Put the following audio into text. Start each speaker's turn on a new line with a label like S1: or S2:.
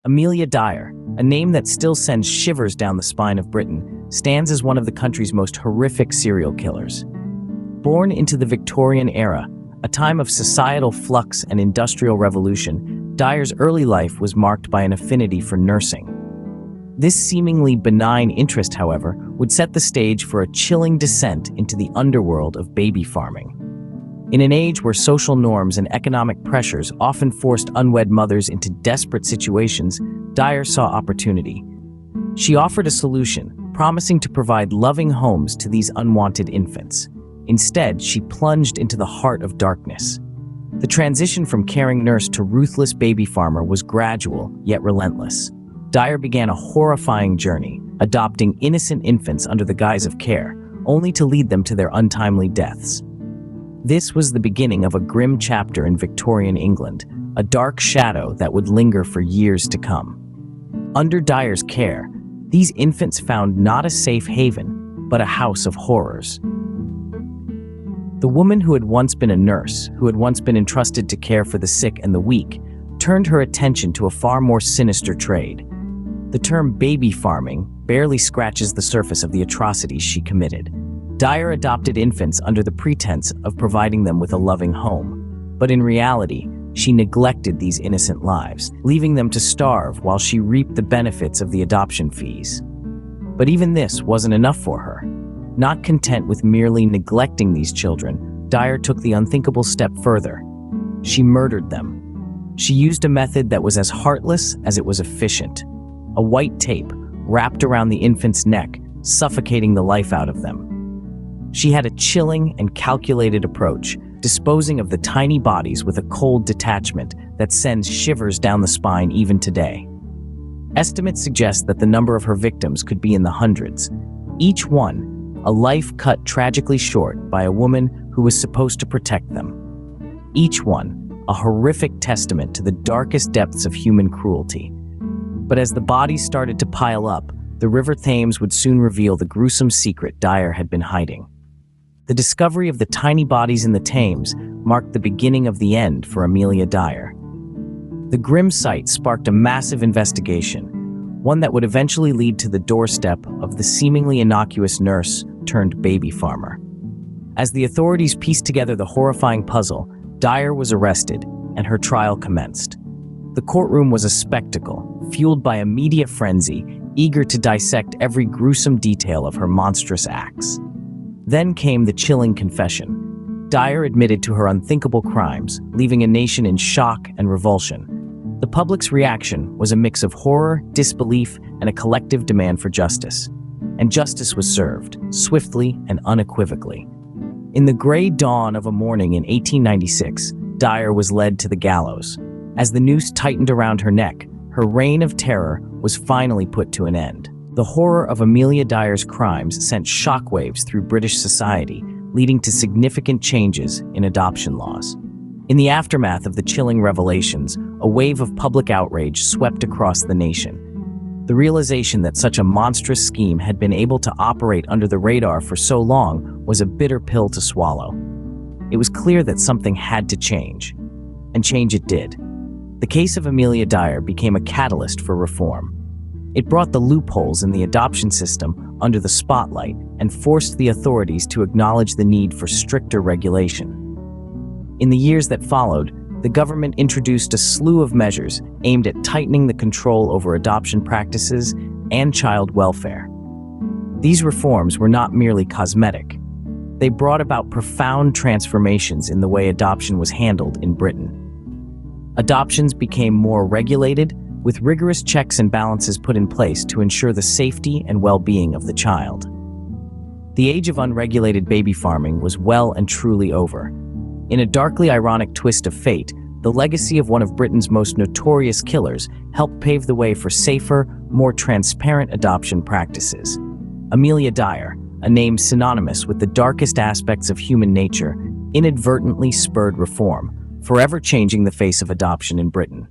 S1: Amelia Dyer, a name that still sends shivers down the spine of Britain, stands as one of the country's most horrific serial killers. Born into the Victorian era, a time of societal flux and industrial revolution, Dyer's early life was marked by an affinity for nursing. This seemingly benign interest, however, would set the stage for a chilling descent into the underworld of baby farming. In an age where social norms and economic pressures often forced unwed mothers into desperate situations, Dyer saw opportunity. She offered a solution, promising to provide loving homes to these unwanted infants. Instead, she plunged into the heart of darkness. The transition from caring nurse to ruthless baby farmer was gradual, yet relentless. Dyer began a horrifying journey, adopting innocent infants under the guise of care, only to lead them to their untimely deaths. This was the beginning of a grim chapter in Victorian England, a dark shadow that would linger for years to come. Under Dyer's care, these infants found not a safe haven, but a house of horrors. The woman who had once been a nurse, who had once been entrusted to care for the sick and the weak, turned her attention to a far more sinister trade. The term baby farming barely scratches the surface of the atrocities she committed. Dyer adopted infants under the pretense of providing them with a loving home. But in reality, she neglected these innocent lives, leaving them to starve while she reaped the benefits of the adoption fees. But even this wasn't enough for her. Not content with merely neglecting these children, Dyer took the unthinkable step further. She murdered them. She used a method that was as heartless as it was efficient. A white tape wrapped around the infant's neck, suffocating the life out of them. She had a chilling and calculated approach, disposing of the tiny bodies with a cold detachment that sends shivers down the spine even today. Estimates suggest that the number of her victims could be in the hundreds. Each one, a life cut tragically short by a woman who was supposed to protect them. Each one, a horrific testament to the darkest depths of human cruelty. But as the bodies started to pile up, the River Thames would soon reveal the gruesome secret Dyer had been hiding. The discovery of the tiny bodies in the Thames marked the beginning of the end for Amelia Dyer. The grim sight sparked a massive investigation, one that would eventually lead to the doorstep of the seemingly innocuous nurse turned baby farmer. As the authorities pieced together the horrifying puzzle, Dyer was arrested and her trial commenced. The courtroom was a spectacle, fueled by a media frenzy, eager to dissect every gruesome detail of her monstrous acts. Then came the chilling confession. Dyer admitted to her unthinkable crimes, leaving a nation in shock and revulsion. The public's reaction was a mix of horror, disbelief, and a collective demand for justice. And justice was served, swiftly and unequivocally. In the gray dawn of a morning in 1896, Dyer was led to the gallows. As the noose tightened around her neck, her reign of terror was finally put to an end. The horror of Amelia Dyer's crimes sent shockwaves through British society, leading to significant changes in adoption laws. In the aftermath of the chilling revelations, a wave of public outrage swept across the nation. The realization that such a monstrous scheme had been able to operate under the radar for so long was a bitter pill to swallow. It was clear that something had to change, and change it did. The case of Amelia Dyer became a catalyst for reform. It brought the loopholes in the adoption system under the spotlight and forced the authorities to acknowledge the need for stricter regulation. In the years that followed, the government introduced a slew of measures aimed at tightening the control over adoption practices and child welfare. These reforms were not merely cosmetic. They brought about profound transformations in the way adoption was handled in Britain. Adoptions became more regulated, with rigorous checks and balances put in place to ensure the safety and well-being of the child. The age of unregulated baby farming was well and truly over. In a darkly ironic twist of fate, the legacy of one of Britain's most notorious killers helped pave the way for safer, more transparent adoption practices. Amelia Dyer, a name synonymous with the darkest aspects of human nature, inadvertently spurred reform, forever changing the face of adoption in Britain.